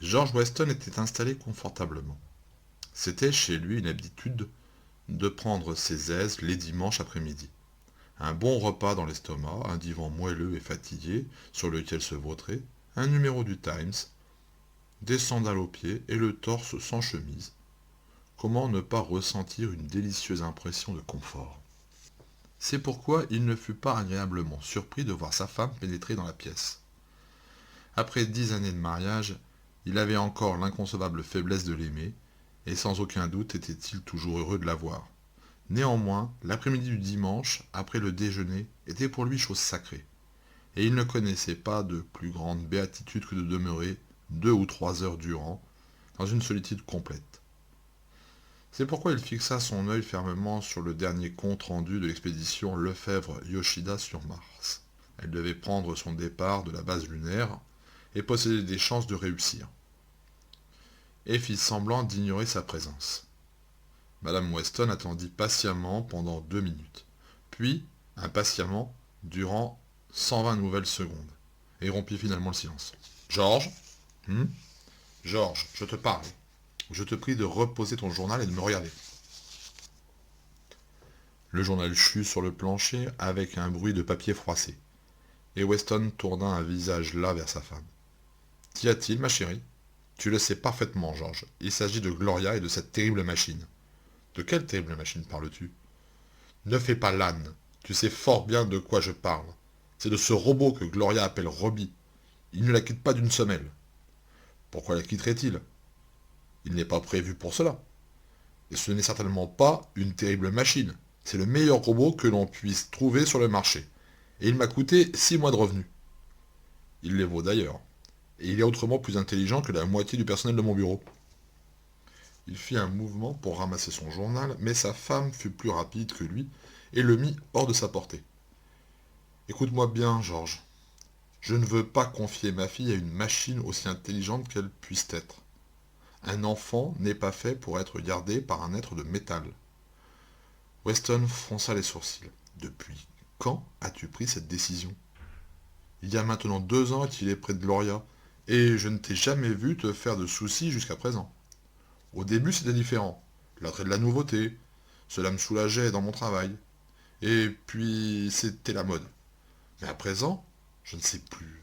George Weston était installé confortablement. C'était chez lui une habitude de prendre ses aises les dimanches après-midi. Un bon repas dans l'estomac, un divan moelleux et fatigué sur lequel se vautrer, un numéro du Times, des sandales aux pieds et le torse sans chemise. Comment ne pas ressentir une délicieuse impression de confort? C'est pourquoi il ne fut pas agréablement surpris de voir sa femme pénétrer dans la pièce. Après 10 années de mariage, il avait encore l'inconcevable faiblesse de l'aimer, et sans aucun doute était-il toujours heureux de la voir. Néanmoins, l'après-midi du dimanche, après le déjeuner, était pour lui chose sacrée, et il ne connaissait pas de plus grande béatitude que de demeurer 2 ou 3 heures durant, dans une solitude complète. C'est pourquoi il fixa son œil fermement sur le dernier compte rendu de l'expédition Lefebvre-Yoshida sur Mars. Elle devait prendre son départ de la base lunaire et possédait des chances de réussir. Et fit semblant d'ignorer sa présence. Madame Weston attendit patiemment pendant 2 minutes, puis, impatiemment, durant 120 nouvelles secondes, et rompit finalement le silence. Georges Georges, je te parle. Je te prie de reposer ton journal et de me regarder. Le journal chut sur le plancher avec un bruit de papier froissé, et Weston tourna un visage las vers sa femme. Qu'y a-t-il, ma chérie? Tu le sais parfaitement, Georges. Il s'agit de Gloria et de cette terrible machine. De quelle terrible machine parles-tu? Ne fais pas l'âne. Tu sais fort bien de quoi je parle. C'est de ce robot que Gloria appelle Robbie. Il ne la quitte pas d'une semelle. Pourquoi la quitterait-il? Il n'est pas prévu pour cela. Et ce n'est certainement pas une terrible machine. C'est le meilleur robot que l'on puisse trouver sur le marché. Et il m'a coûté 6 mois de revenus. Il les vaut d'ailleurs. Et il est autrement plus intelligent que la moitié du personnel de mon bureau. Il fit un mouvement pour ramasser son journal, mais sa femme fut plus rapide que lui et le mit hors de sa portée. Écoute-moi bien, Georges. Je ne veux pas confier ma fille à une machine aussi intelligente qu'elle puisse être. Un enfant n'est pas fait pour être gardé par un être de métal. Weston fronça les sourcils. Depuis quand as-tu pris cette décision? Il y a maintenant 2 ans qu'il est près de Gloria, et je ne t'ai jamais vu te faire de soucis jusqu'à présent. Au début, c'était différent. L'attrait de la nouveauté. Cela me soulageait dans mon travail. Et puis, c'était la mode. Mais à présent, je ne sais plus.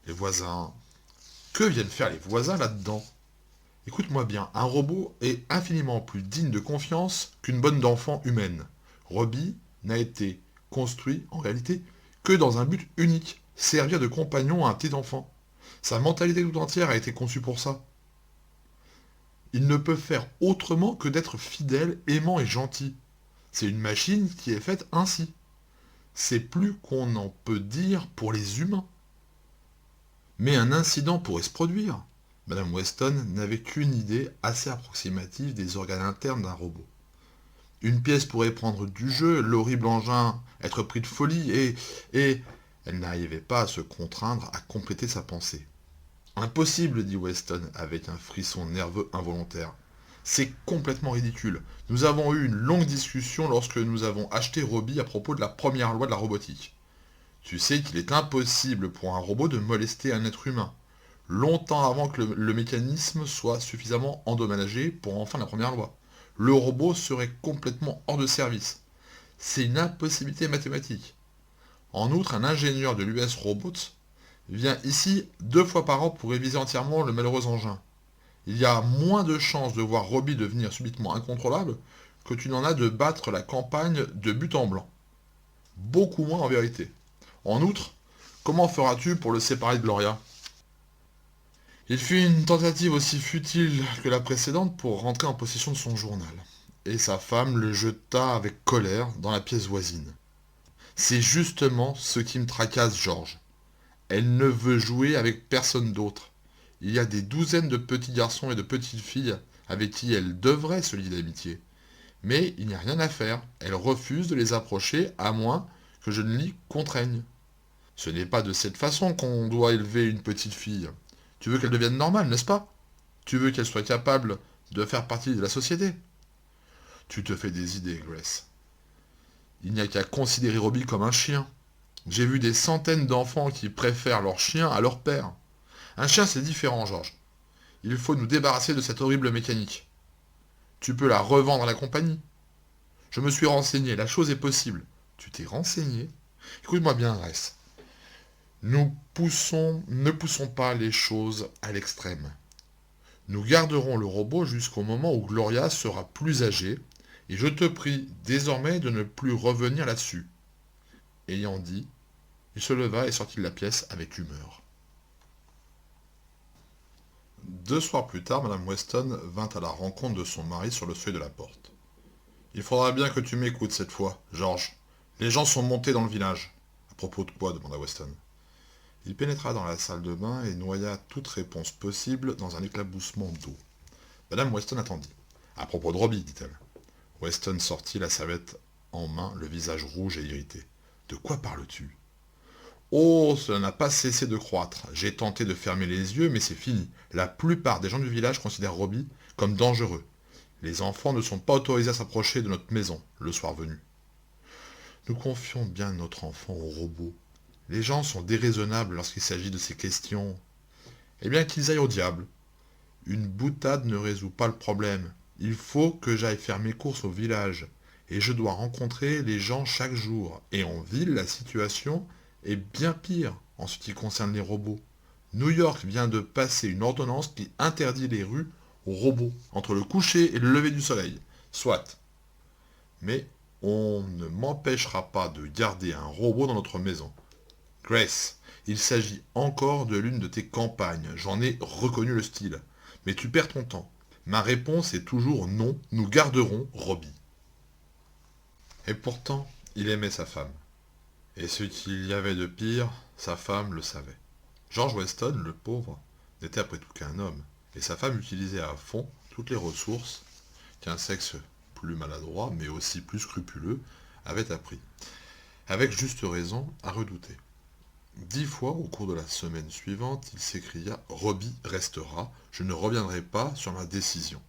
Les voisins. Que viennent faire les voisins là-dedans? Écoute-moi bien, un robot est infiniment plus digne de confiance qu'une bonne d'enfant humaine. Robbie n'a été construit, en réalité, que dans un but unique, servir de compagnon à un petit enfant. Sa mentalité tout entière a été conçue pour ça. Il ne peut faire autrement que d'être fidèle, aimant et gentil. C'est une machine qui est faite ainsi. C'est plus qu'on en peut dire pour les humains. Mais un incident pourrait se produire. Madame Weston n'avait qu'une idée assez approximative des organes internes d'un robot. Une pièce pourrait prendre du jeu, l'horrible engin être pris de folie, et elle n'arrivait pas à se contraindre à compléter sa pensée. Impossible, dit Weston avec un frisson nerveux involontaire. C'est complètement ridicule. Nous avons eu une longue discussion lorsque nous avons acheté Robbie à propos de la première loi de la robotique. Tu sais qu'il est impossible pour un robot de molester un être humain, longtemps avant que le mécanisme soit suffisamment endommagé pour enfreindre la première loi. Le robot serait complètement hors de service. C'est une impossibilité mathématique. En outre, un ingénieur de l'US Robots vient ici 2 fois par an pour réviser entièrement le malheureux engin. Il y a moins de chances de voir Robbie devenir subitement incontrôlable que tu n'en as de battre la campagne de but en blanc. Beaucoup moins en vérité. En outre, comment feras-tu pour le séparer de Gloria? Il fit une tentative aussi futile que la précédente pour rentrer en possession de son journal. Et sa femme le jeta avec colère dans la pièce voisine. C'est justement ce qui me tracasse, Georges. Elle ne veut jouer avec personne d'autre. Il y a des douzaines de petits garçons et de petites filles avec qui elle devrait se lier d'amitié. Mais il n'y a rien à faire. Elle refuse de les approcher à moins que je ne l'y contraigne. Ce n'est pas de cette façon qu'on doit élever une petite fille. Tu veux qu'elle devienne normale, n'est-ce pas? Tu veux qu'elle soit capable de faire partie de la société? Tu te fais des idées, Grace. Il n'y a qu'à considérer Robbie comme un chien. J'ai vu des centaines d'enfants qui préfèrent leur chien à leur père. Un chien, c'est différent, Georges. Il faut nous débarrasser de cette horrible mécanique. Tu peux la revendre à la compagnie. Je me suis renseigné, la chose est possible. Tu t'es renseigné? Écoute-moi bien, Ress. Ne poussons pas les choses à l'extrême. Nous garderons le robot jusqu'au moment où Gloria sera plus âgée, et je te prie désormais de ne plus revenir là-dessus. Ayant dit, il se leva et sortit de la pièce avec humeur. 2 soirs plus tard, Madame Weston vint à la rencontre de son mari sur le seuil de la porte. Il faudra bien que tu m'écoutes cette fois, George. Les gens sont montés dans le village. À propos de quoi demanda Weston. Il pénétra dans la salle de bain et noya toute réponse possible dans un éclaboussement d'eau. Madame Weston attendit. À propos de Robbie, dit-elle. Weston sortit la serviette en main, le visage rouge et irrité. De quoi parles-tu? Oh, cela n'a pas cessé de croître. J'ai tenté de fermer les yeux, mais c'est fini. La plupart des gens du village considèrent Robbie comme dangereux. Les enfants ne sont pas autorisés à s'approcher de notre maison, le soir venu. Nous confions bien notre enfant au robot. Les gens sont déraisonnables lorsqu'il s'agit de ces questions. Eh bien qu'ils aillent au diable. Une boutade ne résout pas le problème. Il faut que j'aille faire mes courses au village. Et je dois rencontrer les gens chaque jour. Et en ville, la situation est bien pire en ce qui concerne les robots. New York vient de passer une ordonnance qui interdit les rues aux robots, entre le coucher et le lever du soleil. Soit. Mais on ne m'empêchera pas de garder un robot dans notre maison. Grace, il s'agit encore de l'une de tes campagnes, j'en ai reconnu le style. Mais tu perds ton temps. Ma réponse est toujours non, nous garderons Robbie. Et pourtant, il aimait sa femme. Et ce qu'il y avait de pire, sa femme le savait. George Weston, le pauvre, n'était après tout qu'un homme, et sa femme utilisait à fond toutes les ressources qu'un sexe plus maladroit, mais aussi plus scrupuleux, avait appris, avec juste raison, à redouter. 10 fois au cours de la semaine suivante, il s'écria « Robbie restera, je ne reviendrai pas sur ma décision ».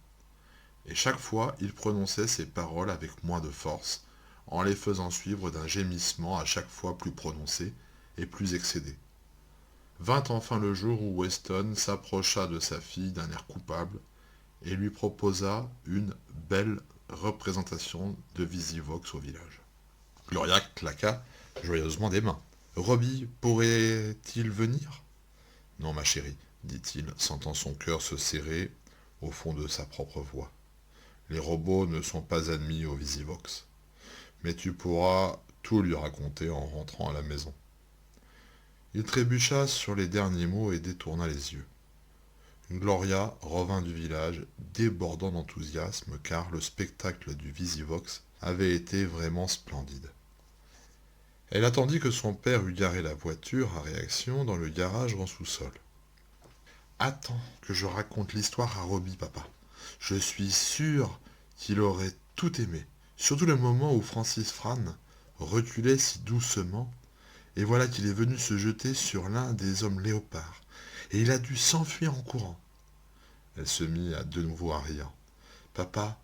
Et chaque fois, il prononçait ces paroles avec moins de force, en les faisant suivre d'un gémissement à chaque fois plus prononcé et plus excédé. Vint enfin le jour où Weston s'approcha de sa fille d'un air coupable et lui proposa une belle représentation de Visivox au village. Gloria claqua joyeusement des mains. « Robbie pourrait-il venir ?»« Non, ma chérie, dit-il, sentant son cœur se serrer au fond de sa propre voix. Les robots ne sont pas admis au Visivox. Mais tu pourras tout lui raconter en rentrant à la maison. » Il trébucha sur les derniers mots et détourna les yeux. Gloria revint du village, débordant d'enthousiasme, car le spectacle du Visivox avait été vraiment splendide. Elle attendit que son père eût garé la voiture à réaction dans le garage en sous-sol. « Attends que je raconte l'histoire à Robbie, papa. Je suis sûr qu'il aurait tout aimé, surtout le moment où Francis Fran reculait si doucement, et voilà qu'il est venu se jeter sur l'un des hommes léopards, et il a dû s'enfuir en courant. » Elle se mit de nouveau à rire. « Papa,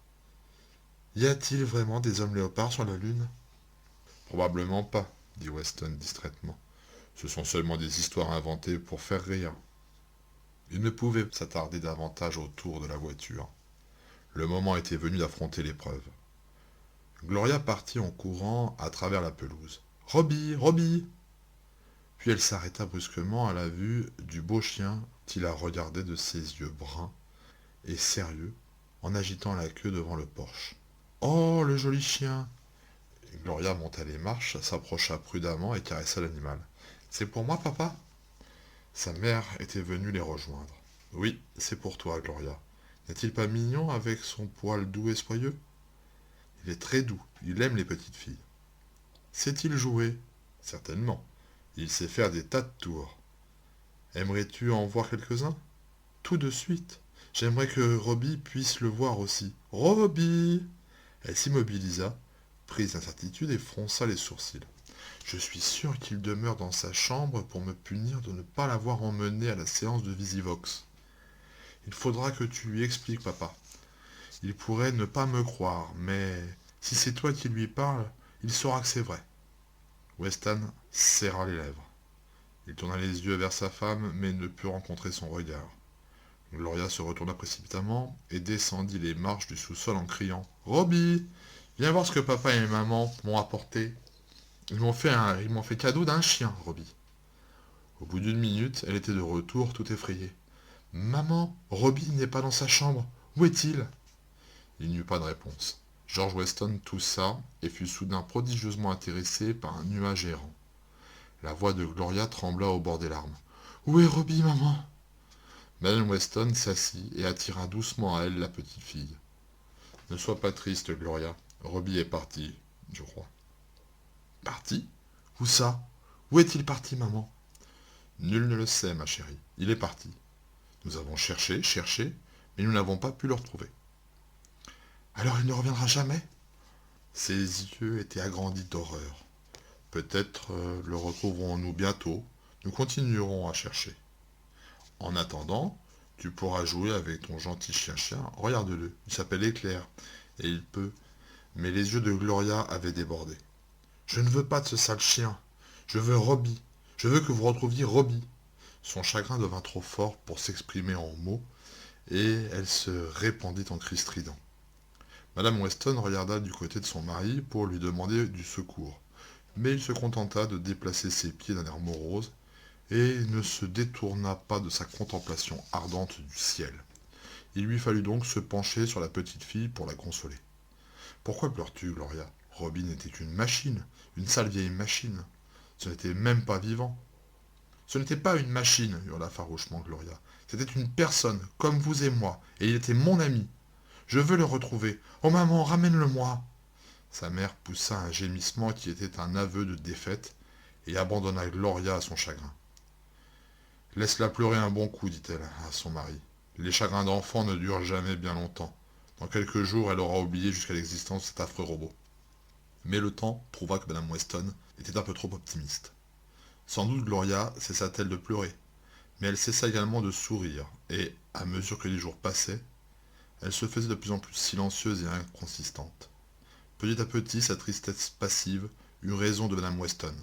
y a-t-il vraiment des hommes léopards sur la Lune ?»« Probablement pas, dit Weston distraitement. Ce sont seulement des histoires inventées pour faire rire. » Il ne pouvait s'attarder davantage autour de la voiture. Le moment était venu d'affronter l'épreuve. Gloria partit en courant à travers la pelouse. « Robbie, Robbie !» Puis elle s'arrêta brusquement à la vue du beau chien qui la regardait de ses yeux bruns et sérieux en agitant la queue devant le porche. « Oh, le joli chien !» Gloria monta les marches, s'approcha prudemment et caressa l'animal. « C'est pour moi, papa ?» Sa mère était venue les rejoindre. « Oui, c'est pour toi, Gloria. N'est-il pas mignon avec son poil doux et soyeux ? Il est très doux, il aime les petites filles. Sait-il jouer ? Certainement. Il sait faire des tas de tours. Aimerais-tu en voir quelques-uns ? Tout de suite. J'aimerais que Robbie puisse le voir aussi. Robbie !» Elle s'immobilisa, prise d'incertitude, et fronça les sourcils. « Je suis sûr qu'il demeure dans sa chambre pour me punir de ne pas l'avoir emmené à la séance de Visivox. Il faudra que tu lui expliques, papa. Il pourrait ne pas me croire, mais si c'est toi qui lui parles, il saura que c'est vrai. » Weston serra les lèvres. Il tourna les yeux vers sa femme, mais ne put rencontrer son regard. Gloria se retourna précipitamment et descendit les marches du sous-sol en criant « Robbie, viens voir ce que papa et maman m'ont apporté. Ils m'ont fait cadeau d'un chien, Robbie. » Au bout d'une minute, elle était de retour, tout effrayée. « Maman, Robbie n'est pas dans sa chambre. Où est-il » Il n'y eut pas de réponse. George Weston toussa et fut soudain prodigieusement intéressé par un nuage errant. La voix de Gloria trembla au bord des larmes. « Où est Robbie, maman ?» Madame Weston s'assit et attira doucement à elle la petite fille. « Ne sois pas triste, Gloria. Robbie est parti, je crois. »« Parti ? Où ça ? Où est-il parti, maman ?» Nul ne le sait, ma chérie. Il est parti. Nous avons cherché, cherché, mais nous n'avons pas pu le retrouver. Alors il ne reviendra jamais ? Ses yeux étaient agrandis d'horreur. Peut-être le retrouverons-nous bientôt. Nous continuerons à chercher. En attendant, tu pourras jouer avec ton gentil chien-chien. Regarde-le, il s'appelle Éclair, et il peut... Mais les yeux de Gloria avaient débordé. Je ne veux pas de ce sale chien. Je veux Robbie. Je veux que vous retrouviez Robbie. Son chagrin devint trop fort pour s'exprimer en mots, et elle se répandit en cris stridents. Madame Weston regarda du côté de son mari pour lui demander du secours, mais il se contenta de déplacer ses pieds d'un air morose, et ne se détourna pas de sa contemplation ardente du ciel. Il lui fallut donc se pencher sur la petite fille pour la consoler. « Pourquoi pleures-tu, Gloria ? Robin était une machine, une sale vieille machine. Ce n'était même pas vivant. »« Ce n'était pas une machine, hurla farouchement Gloria. C'était une personne, comme vous et moi, et il était mon ami. Je veux le retrouver. Oh maman, ramène-le-moi » Sa mère poussa un gémissement qui était un aveu de défaite, et abandonna Gloria à son chagrin. « Laisse-la pleurer un bon coup, dit-elle à son mari. Les chagrins d'enfant ne durent jamais bien longtemps. Dans quelques jours, elle aura oublié jusqu'à l'existence de cet affreux robot. » Mais le temps prouva que Madame Weston était un peu trop optimiste. Sans doute Gloria cessa-t-elle de pleurer, mais elle cessa également de sourire, et, à mesure que les jours passaient, elle se faisait de plus en plus silencieuse et inconsistante. Petit à petit, sa tristesse passive eut raison de Madame Weston,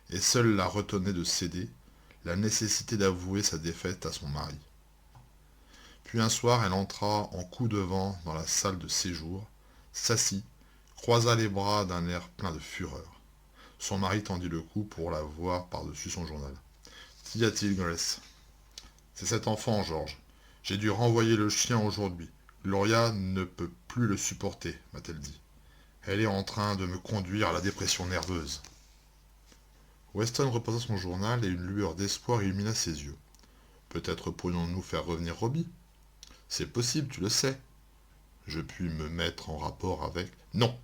et seule la retenait de céder, la nécessité d'avouer sa défaite à son mari. Puis un soir, elle entra en coup de vent dans la salle de séjour, s'assit, croisa les bras d'un air plein de fureur. Son mari tendit le cou pour la voir par-dessus son journal. « Qu'y a-t-il, Grace ?»« C'est cet enfant, Georges. J'ai dû renvoyer le chien aujourd'hui. Gloria ne peut plus le supporter, m'a-t-elle dit. Elle est en train de me conduire à la dépression nerveuse. » Weston reposa son journal et une lueur d'espoir illumina ses yeux. « Peut-être pourrions-nous faire revenir Robbie ? » ?»« C'est possible, tu le sais. »« Je puis me mettre en rapport avec... » »« Non,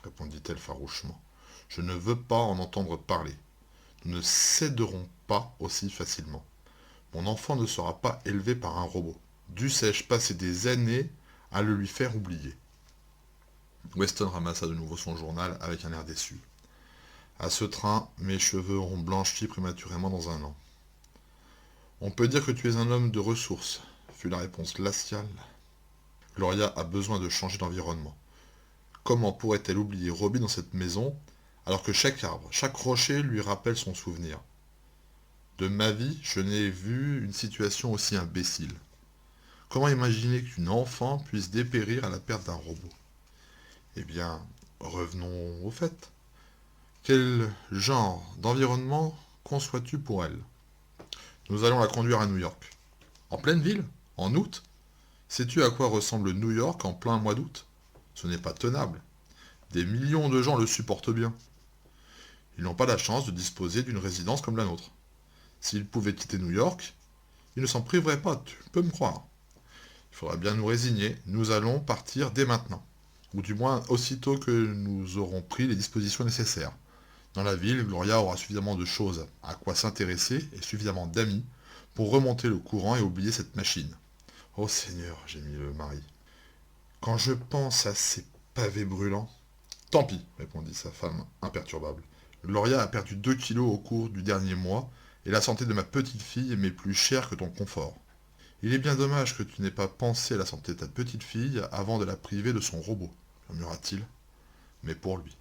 répondit-elle farouchement. Je ne veux pas en entendre parler. Nous ne céderons pas aussi facilement. Mon enfant ne sera pas élevé par un robot. Dussé-je passer des années à le lui faire oublier ? Weston ramassa de nouveau son journal avec un air déçu. À ce train, mes cheveux auront blanchi prématurément dans un an. On peut dire que tu es un homme de ressources, fut la réponse glaciale. Gloria a besoin de changer d'environnement. Comment pourrait-elle oublier Robbie dans cette maison, alors que chaque arbre, chaque rocher lui rappelle son souvenir ? De ma vie, je n'ai vu une situation aussi imbécile. Comment imaginer qu'une enfant puisse dépérir à la perte d'un robot ? Eh bien, revenons au fait. Quel genre d'environnement conçois-tu pour elle ? Nous allons la conduire à New York. En pleine ville ? En août ? Sais-tu à quoi ressemble New York en plein mois d'août ? Ce n'est pas tenable. Des millions de gens le supportent bien. Ils n'ont pas la chance de disposer d'une résidence comme la nôtre. S'ils pouvaient quitter New York, ils ne s'en priveraient pas, tu peux me croire. Il faudra bien nous résigner, nous allons partir dès maintenant. Ou du moins aussitôt que nous aurons pris les dispositions nécessaires. Dans la ville, Gloria aura suffisamment de choses à quoi s'intéresser et suffisamment d'amis pour remonter le courant et oublier cette machine. Oh Seigneur, gémit le mari. Quand je pense à ces pavés brûlants... Tant pis, répondit sa femme imperturbable. Gloria a perdu 2 kilos au cours du dernier mois, et la santé de ma petite fille m'est plus chère que ton confort. Il est bien dommage que tu n'aies pas pensé à la santé de ta petite fille avant de la priver de son robot, murmura-t-il, mais pour lui.